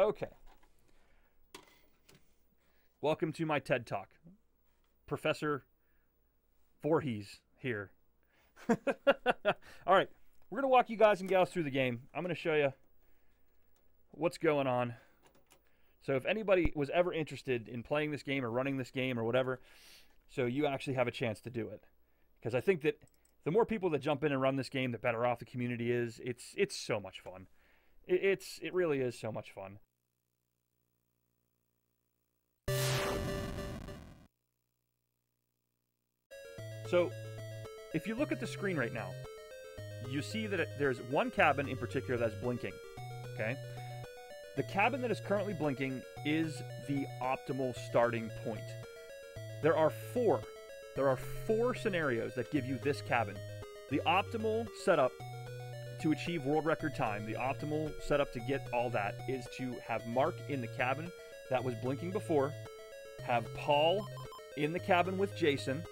Okay. Welcome to my TED Talk. Professor Voorhees here. All right. We're going to walk you guys and gals through the game. I'm going to show you what's going on. So if anybody was ever interested in playing this game or running this game or whatever, so you actually have a chance to do it. Because I think that the more people that jump in and run this game, the better off the community is. It's so much fun. It really is so much fun. So if you look at the screen right now, you see that there's one cabin in particular that's blinking, okay? The cabin that is currently blinking is the optimal starting point. There are four scenarios that give you this cabin. The optimal setup to achieve world record time, the optimal setup to get all that is to have Mark in the cabin that was blinking before, have Paul in the cabin with Jason,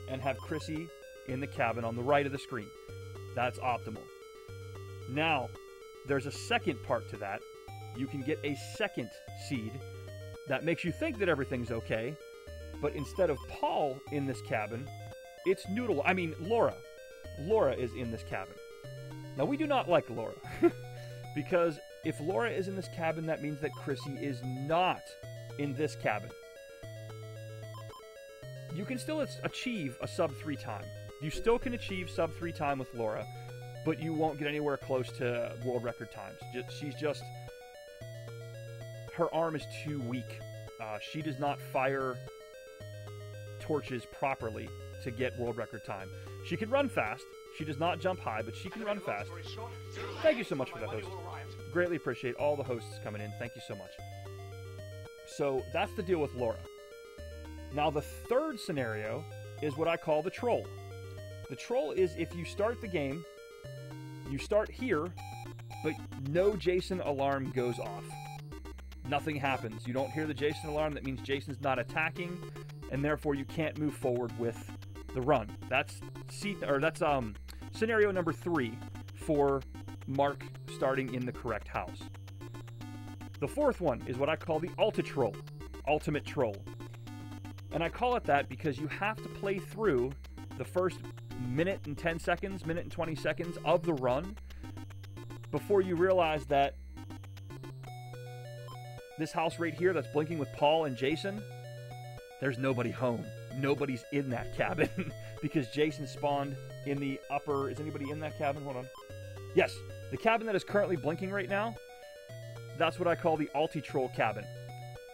and have Chrissy in the cabin on the right of the screen. That's optimal. Now, there's a second part to that. You can get a second seed that makes you think that everything's okay, but instead of Paul in this cabin, it's Laura. Laura is in this cabin. Now, we do not like Laura, because if Laura is in this cabin, that means that Chrissy is not in this cabin. You can still achieve a sub-3 time. You still can achieve sub-3 time with Laura, but you won't get anywhere close to world record times. Her arm is too weak. She does not fire torches properly to get world record time. She can run fast. She does not jump high, but she can run fast. Thank you so much for that, host. Greatly appreciate all the hosts coming in. Thank you so much. So that's the deal with Laura. Now, the third scenario is what I call the troll. The troll is if you start the game, you start here, but no Jason alarm goes off. Nothing happens. You don't hear the Jason alarm. That means Jason's not attacking, and therefore you can't move forward with the run. That's scenario number 3 for Mark starting in the correct house. The fourth one is what I call the ultimate troll. And I call it that because you have to play through the first minute and 10 seconds, minute and 20 seconds of the run before you realize that this house right here that's blinking with Paul and Jason, there's nobody home. Nobody's in that cabin because Jason spawned in the upper... Is anybody in that cabin? Hold on. Yes, the cabin that is currently blinking right now, that's what I call the ulti-troll cabin.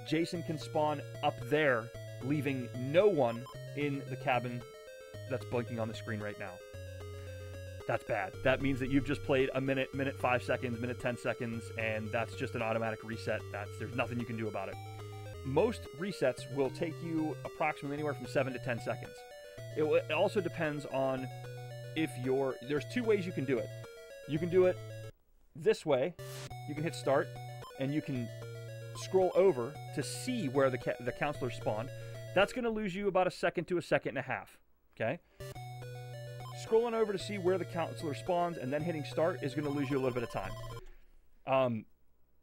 Jason can spawn up there, leaving no one in the cabin that's blinking on the screen right now. That's bad. That means that you've just played a minute 5 seconds, minute 10 seconds, and that's just an automatic reset. There's nothing you can do about it. Most resets will take you approximately anywhere from 7 to 10 seconds. It also depends on if there's 2 ways you can do it. You can do it this way. You can hit start, and you can scroll over to see where the counselor spawned. That's going to lose you about a second to a second and a half. Okay? Scrolling over to see where the counselor spawns and then hitting start is going to lose you a little bit of time.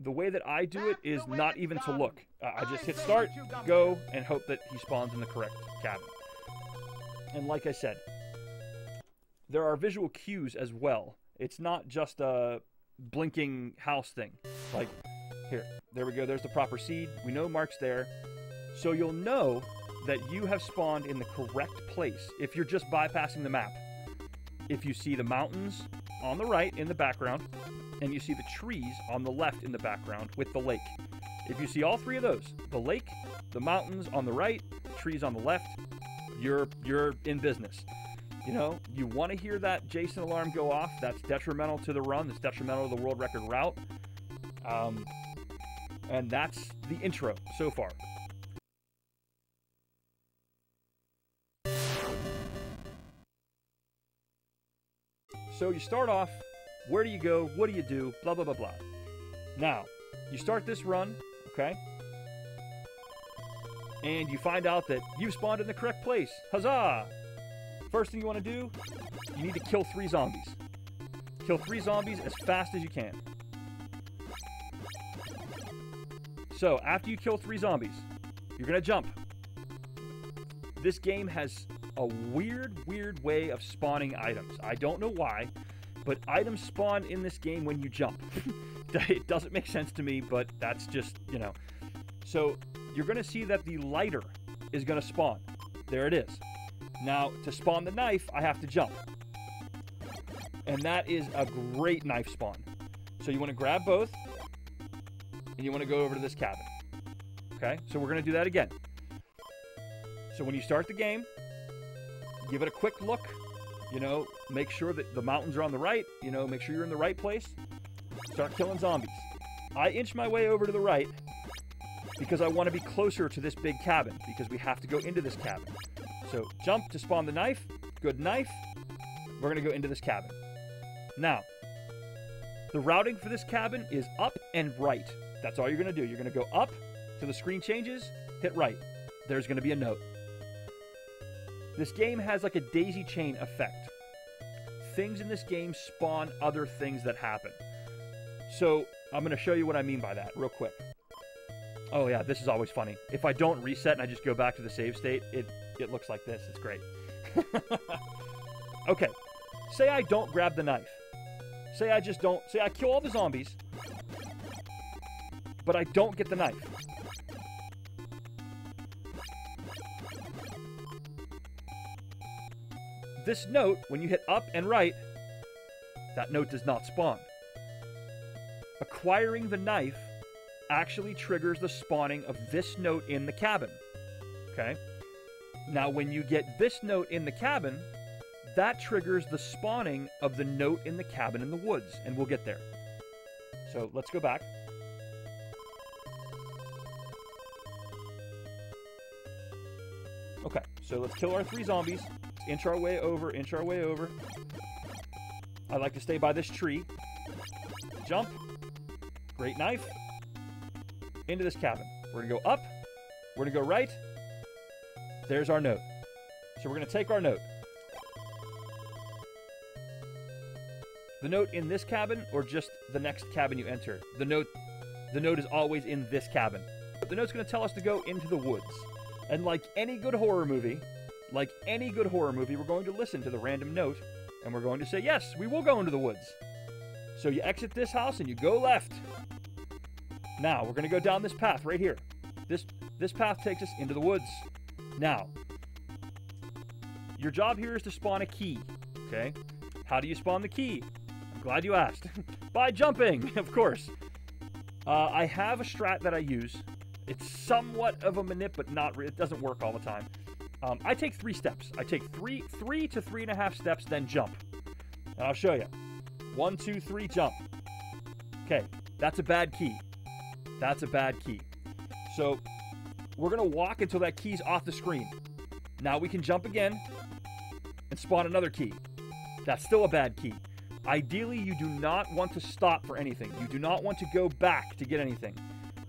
The way that I do it is not even to look. I just hit start, go, and hope that he spawns in the correct cabin. And like I said, there are visual cues as well. It's not just a blinking house thing. Like, there we go, there's the proper seed. We know Mark's there. So you'll know that you have spawned in the correct place if you're just bypassing the map. If you see the mountains on the right in the background, and you see the trees on the left in the background with the lake. If you see all 3 of those, the lake, the mountains on the right, trees on the left, you're in business. You know, you want to hear that Jason alarm go off. That's detrimental to the run. That's detrimental to the world record route. And that's the intro so far. So you start off, where do you go, what do you do, blah, blah, blah, blah. Now, you start this run, okay? And you find out that you've spawned in the correct place. Huzzah! First thing you want to do, you need to kill 3 zombies. Kill 3 zombies as fast as you can. So, after you kill 3 zombies, you're going to jump. This game has a weird way of spawning items. I don't know why, but items spawn in this game when you jump. It doesn't make sense to me, but that's just, you know. So, you're going to see that the lighter is going to spawn. There it is. Now, to spawn the knife, I have to jump. And that is a great knife spawn. So you want to grab both, and you want to go over to this cabin. Okay? So we're going to do that again. So when you start the game, give it a quick look. You know, make sure that the mountains are on the right. You know, make sure you're in the right place. Start killing zombies. I inch my way over to the right because I want to be closer to this big cabin, because we have to go into this cabin. So jump to spawn the knife. Good knife. We're going to go into this cabin. Now, the routing for this cabin is up and right. That's all you're going to do. You're going to go up till the screen changes, hit right. There's going to be a note. This game has like a daisy chain effect. Things in this game spawn other things that happen. So, I'm going to show you what I mean by that real quick. Oh yeah, this is always funny. If I don't reset and I just go back to the save state, it looks like this. It's great. Okay, say I don't grab the knife. Say I just don't... Say I kill all the zombies, but I don't get the knife. This note, when you hit up and right, that note does not spawn. Acquiring the knife actually triggers the spawning of this note in the cabin. Okay? Now, when you get this note in the cabin, that triggers the spawning of the note in the cabin in the woods, and we'll get there. So, let's go back. Okay, so let's kill our 3 zombies. Let's inch our way over, inch our way over. I like to stay by this tree. Jump. Great knife. Into this cabin. We're going to go up. We're going to go right. There's our note. So we're going to take our note. The note in this cabin, or just the next cabin you enter? The note is always in this cabin. The note's going to tell us to go into the woods. And like any good horror movie, we're going to listen to the random note, and we're going to say, yes, we will go into the woods. So you exit this house and you go left. Now, we're going to go down this path right here. This path takes us into the woods. Now, your job here is to spawn a key, okay? How do you spawn the key? I'm glad you asked. By jumping, of course. I have a strat that I use. It's somewhat of a manip, but not it doesn't work all the time. I take 3 steps. I take 3 to 3.5 steps, then jump. And I'll show you. 1, 2, 3, jump. Okay, that's a bad key. That's a bad key. So, we're going to walk until that key's off the screen. Now we can jump again and spawn another key. That's still a bad key. Ideally, you do not want to stop for anything. You do not want to go back to get anything.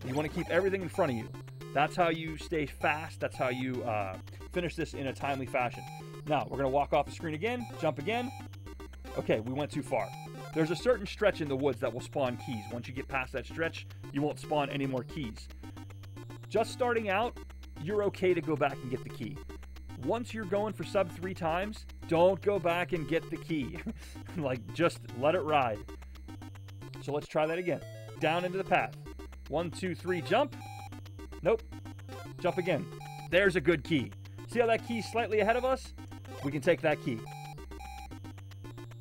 You want to keep everything in front of you. That's how you stay fast. That's how you finish this in a timely fashion. Now, we're going to walk off the screen again, jump again. Okay, we went too far. There's a certain stretch in the woods that will spawn keys. Once you get past that stretch, you won't spawn any more keys. Just starting out, you're okay to go back and get the key. Once you're going for sub 3 times, don't go back and get the key. Like, just let it ride. So let's try that again. Down into the path. 1, 2, 3, jump. Nope. Jump again. There's a good key. See how that key's slightly ahead of us? We can take that key.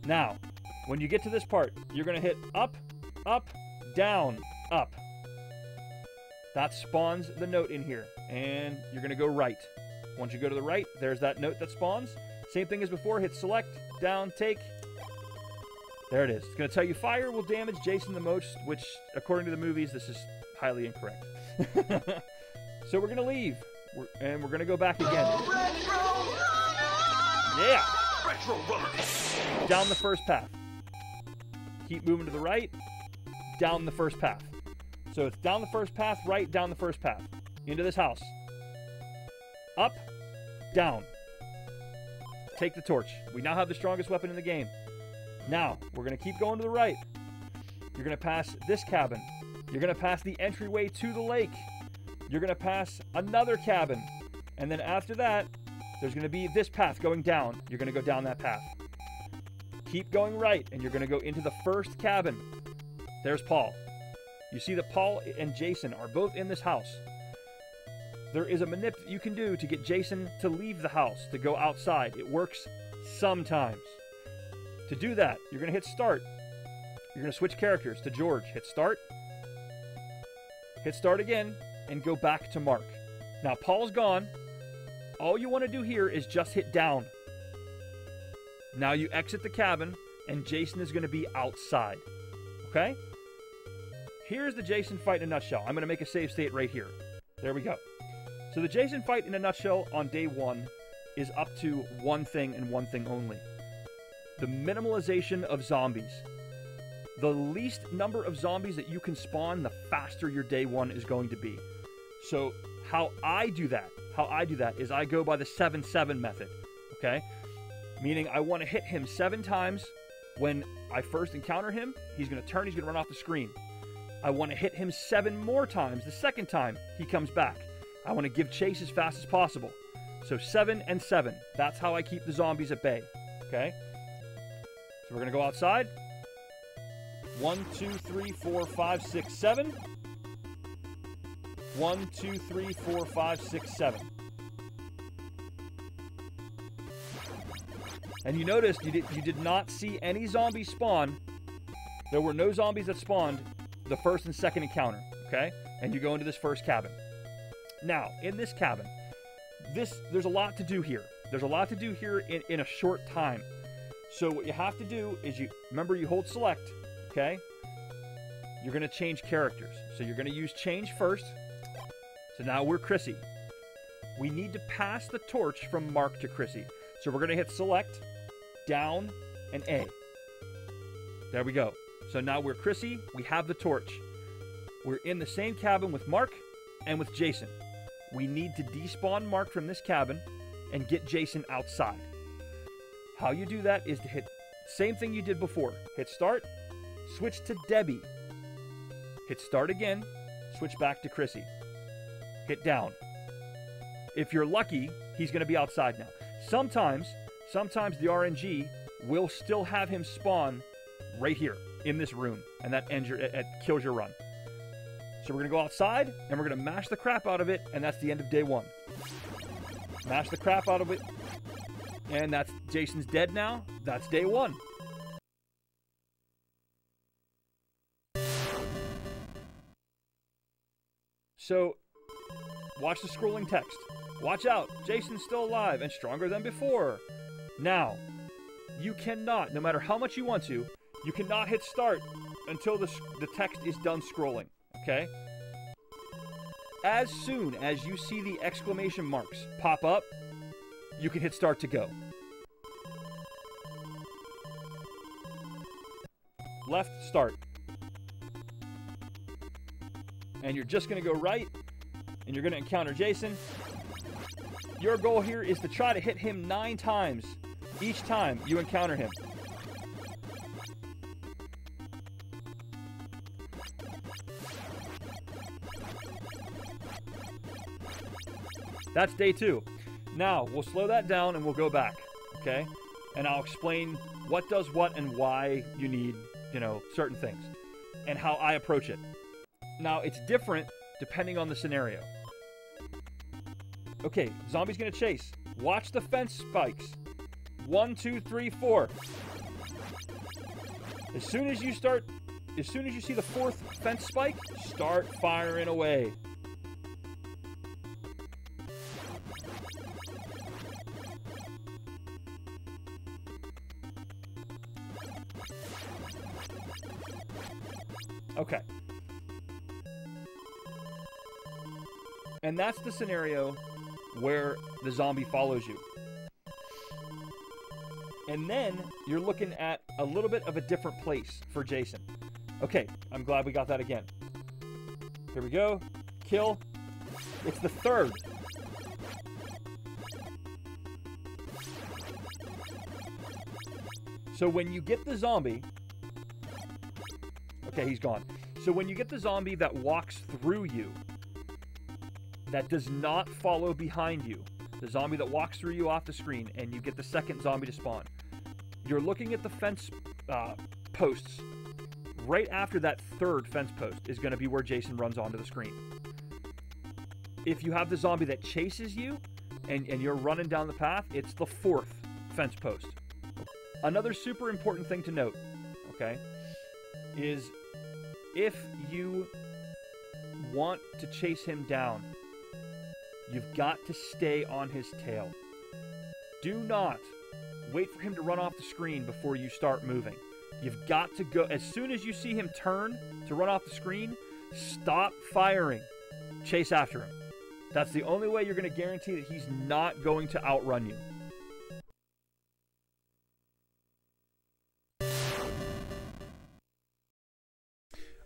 Now, when you get to this part, you're going to hit up, up, down, up. That spawns the note in here. And you're going to go right. Once you go to the right, there's that note that spawns. Same thing as before. Hit select, down, take. There it is. It's going to tell you fire will damage Jason the most, which, according to the movies, this is highly incorrect. So we're going to leave. And we're going to go back again. Yeah! Down the first path. Keep moving to the right. Down the first path. So it's down the first path, right, down the first path. Into this house. Up, down. Take the torch. We now have the strongest weapon in the game. Now, we're going to keep going to the right. You're going to pass this cabin. You're going to pass the entryway to the lake. You're going to pass another cabin. And then after that, there's going to be this path going down. You're going to go down that path. Keep going right, and you're going to go into the first cabin. There's Paul. You see that Paul and Jason are both in this house. There is a manip that you can do to get Jason to leave the house, to go outside. It works sometimes. To do that, you're going to hit start. You're going to switch characters to George. Hit start. Hit start again, and go back to Mark. Now, Paul's gone. All you want to do here is just hit down. Now you exit the cabin, and Jason is going to be outside. Okay? Here's the Jason fight in a nutshell. I'm going to make a save state right here. There we go. So the Jason fight in a nutshell on day 1 is up to one thing and one thing only. The minimalization of zombies. The least number of zombies that you can spawn, the faster your day 1 is going to be. So how I do that is I go by the 7-7 method. Okay? Meaning I want to hit him 7 times when I first encounter him. He's going to turn, he's going to run off the screen. I want to hit him 7 more times the second time he comes back. I want to give chase as fast as possible. So 7 and 7. That's how I keep the zombies at bay. Okay? So we're going to go outside. 1, 2, 3, 4, 5, 6, 7. 1, 2, 3, 4, 5, 6, 7. And you noticed you did not see any zombies spawn. There were no zombies that spawned the first and second encounter. Okay? And you go into this first cabin. Now, in this cabin, there's a lot to do here. There's a lot to do here in a short time. So what you have to do is you hold select, okay? You're going to change characters. So you're going to use change first. So now we're Chrissy. We need to pass the torch from Mark to Chrissy. So we're going to hit select, down, and A. There we go. So now we're Chrissy. We have the torch. We're in the same cabin with Mark and with Jason. We need to despawn Mark from this cabin and get Jason outside. How you do that is to hit same thing you did before. Hit start, switch to Debbie. Hit start again, switch back to Chrissy. Hit down. If you're lucky, he's going to be outside now. Sometimes the RNG will still have him spawn right here in this room, and that kills your run. So we're going to go outside, and we're going to mash the crap out of it, and that's the end of day 1. Mash the crap out of it, and that's Jason's dead now. That's day 1. So, watch the scrolling text. Watch out, Jason's still alive and stronger than before. Now, you cannot, no matter how much you want to, you cannot hit start until the text is done scrolling. Okay? As soon as you see the exclamation marks pop up, you can hit start to go. Left, start. And you're just going to go right, and you're going to encounter Jason. Your goal here is to try to hit him 9 times each time you encounter him. That's day 2. Now, we'll slow that down and we'll go back, okay? And I'll explain what does what and why you need, certain things. And how I approach it. Now, it's different depending on the scenario. Okay, zombie's gonna chase. Watch the fence spikes. 1, 2, 3, 4. As soon as you see the 4th fence spike, start firing away. Okay. And that's the scenario where the zombie follows you. And then you're looking at a little bit of a different place for Jason. Okay, I'm glad we got that again. Here we go. Kill. It's the 3rd. So when you get the zombie... Okay, he's gone. So when you get the zombie that walks through you, that does not follow behind you, the zombie that walks through you off the screen, and you get the second zombie to spawn, you're looking at the fence posts. Right after that third fence post is going to be where Jason runs onto the screen. If you have the zombie that chases you and you're running down the path, it's the fourth fence post. Another super important thing to note, okay, is if you want to chase him down, you've got to stay on his tail. Do not wait for him to run off the screen before you start moving. You've got to go, as soon as you see him turn to run off the screen, stop firing. Chase after him. That's the only way you're going to guarantee that he's not going to outrun you.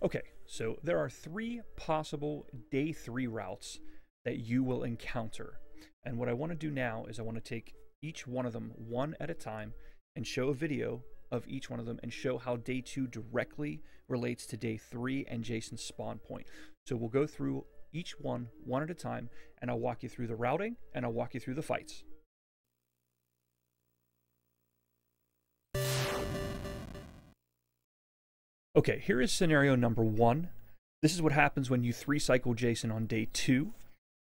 Okay, so there are 3 possible day 3 routes that you will encounter. And what I want to do now is I want to take each one of them one at a time and show a video of each one of them and show how day 2 directly relates to day 3 and Jason's spawn point. So we'll go through each one at a time, and I'll walk you through the routing and I'll walk you through the fights. Okay, here is scenario number 1. This is what happens when you 3-cycle Jason on day 2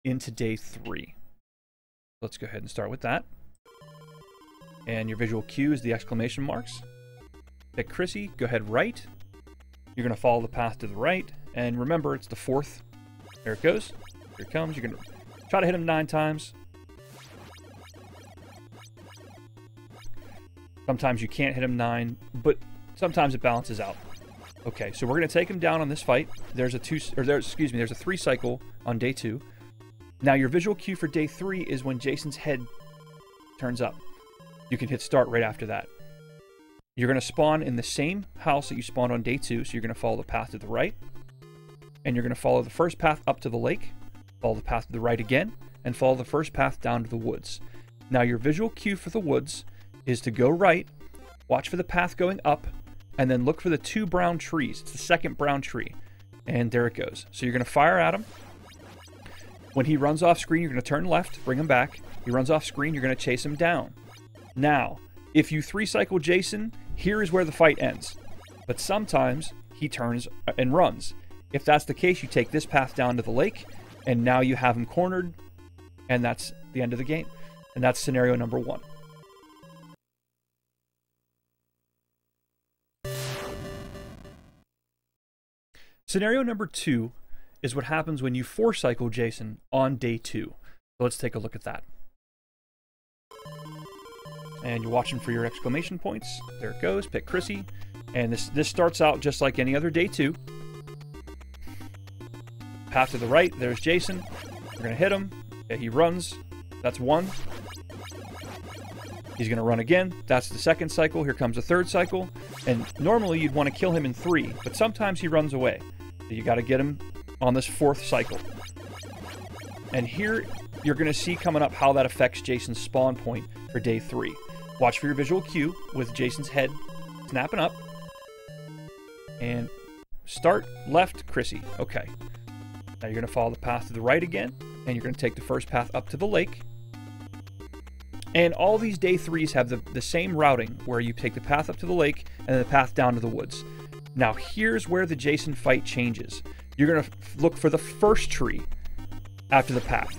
into day 3. Let's go ahead and start with that. And your visual cue is the exclamation marks. Pick Chrissy, go ahead right. You're going to follow the path to the right. And remember, it's the 4th. There it goes. Here it comes. You're going to try to hit him 9 times. Sometimes you can't hit him 9, but sometimes it balances out. Okay, so we're going to take him down on this fight. There's a 3-cycle on day 2. Now your visual cue for day 3 is when Jason's head turns up. You can hit start right after that. You're going to spawn in the same house that you spawned on day 2, so you're going to follow the path to the right. And you're going to follow the first path up to the lake, follow the path to the right again, and follow the first path down to the woods. Now your visual cue for the woods is to go right, watch for the path going up, and then look for the 2 brown trees. It's the second brown tree. And there it goes. So you're going to fire at him. When he runs off screen, you're going to turn left, bring him back. He runs off screen, you're going to chase him down. Now, if you 3-cycle Jason, here is where the fight ends. But sometimes he turns and runs. If that's the case, you take this path down to the lake, and now you have him cornered, and that's the end of the game. And that's scenario number 1. Scenario number 2 is what happens when you 4-cycle Jason on day 2. So let's take a look at that. And you're watching for your exclamation points. There it goes. Pick Chrissy. And this starts out just like any other day 2. Path to the right. There's Jason. We're going to hit him. Okay, he runs. That's 1. He's going to run again. That's the 2nd cycle. Here comes the 3rd cycle. And normally you'd want to kill him in 3, but sometimes he runs away. So you got to get him on this 4th cycle. And here you're going to see coming up how that affects Jason's spawn point for day 3. Watch for your visual cue with Jason's head snapping up. And start left, Chrissy. Okay. Now you're going to follow the path to the right again, and you're going to take the first path up to the lake. And all these day 3s have the same routing, where you take the path up to the lake and then the path down to the woods. Now here's where the Jason fight changes. You're going to look for the first tree after the path.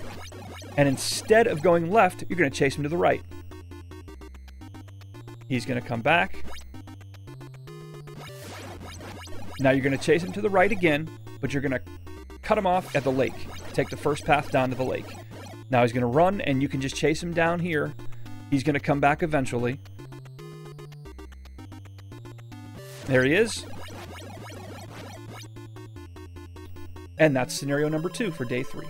And instead of going left, you're going to chase him to the right. He's going to come back. Now you're going to chase him to the right again, but you're going to cut him off at the lake. Take the first path down to the lake. Now he's going to run, and you can just chase him down here. He's going to come back eventually. There he is. And that's scenario number 2 for day 3.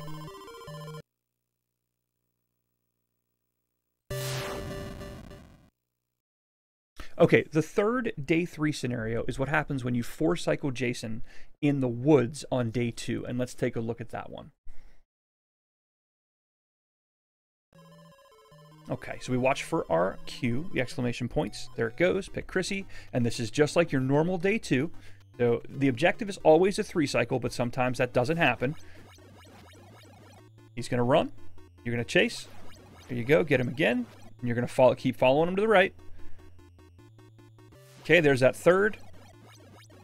Okay, the third day 3 scenario is what happens when you 4-cycle Jason in the woods on day 2. And let's take a look at that one. Okay, so we watch for our cue, the exclamation points. There it goes. Pick Chrissy. And this is just like your normal day 2. So the objective is always a 3 cycle, but sometimes that doesn't happen. He's going to run. You're going to chase. There you go. Get him again. And you're going to keep following him to the right. Okay, there's that third.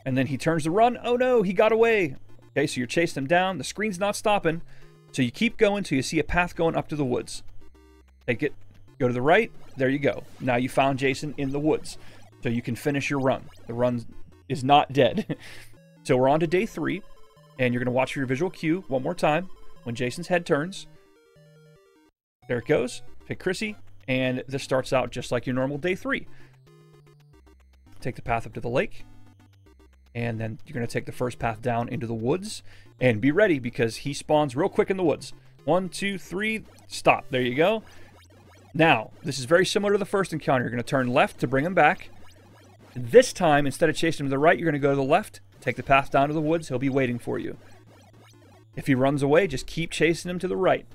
And then he turns to run. Oh no, he got away. Okay, so you're chasing him down. The screen's not stopping. So you keep going till you see a path going up to the woods. Take it. Go to the right. There you go. Now you found Jason in the woods. So you can finish your run. The run is not dead. So we're on to day 3. And you're going to watch your visual cue one more time when Jason's head turns. There it goes. Pick Chrissy. And this starts out just like your normal day 3. Take the path up to the lake. And then you're going to take the first path down into the woods. And be ready because he spawns real quick in the woods. 1, 2, 3, stop. There you go. Now, this is very similar to the first encounter. You're going to turn left to bring him back. This time, instead of chasing him to the right, you're going to go to the left. Take the path down to the woods. He'll be waiting for you. If he runs away, just keep chasing him to the right.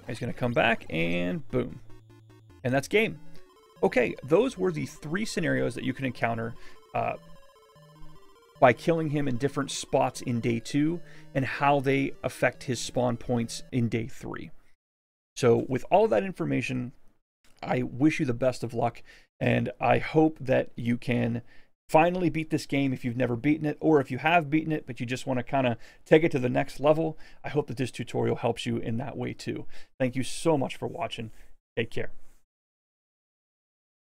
He's going to come back and boom. And that's game. Okay, those were the 3 scenarios that you can encounter by killing him in different spots in day 2 and how they affect his spawn points in day 3. So with all that information, I wish you the best of luck, and I hope that you can finally beat this game if you've never beaten it, or if you have beaten it but you just want to kind of take it to the next level. I hope that this tutorial helps you in that way too. Thank you so much for watching. Take care.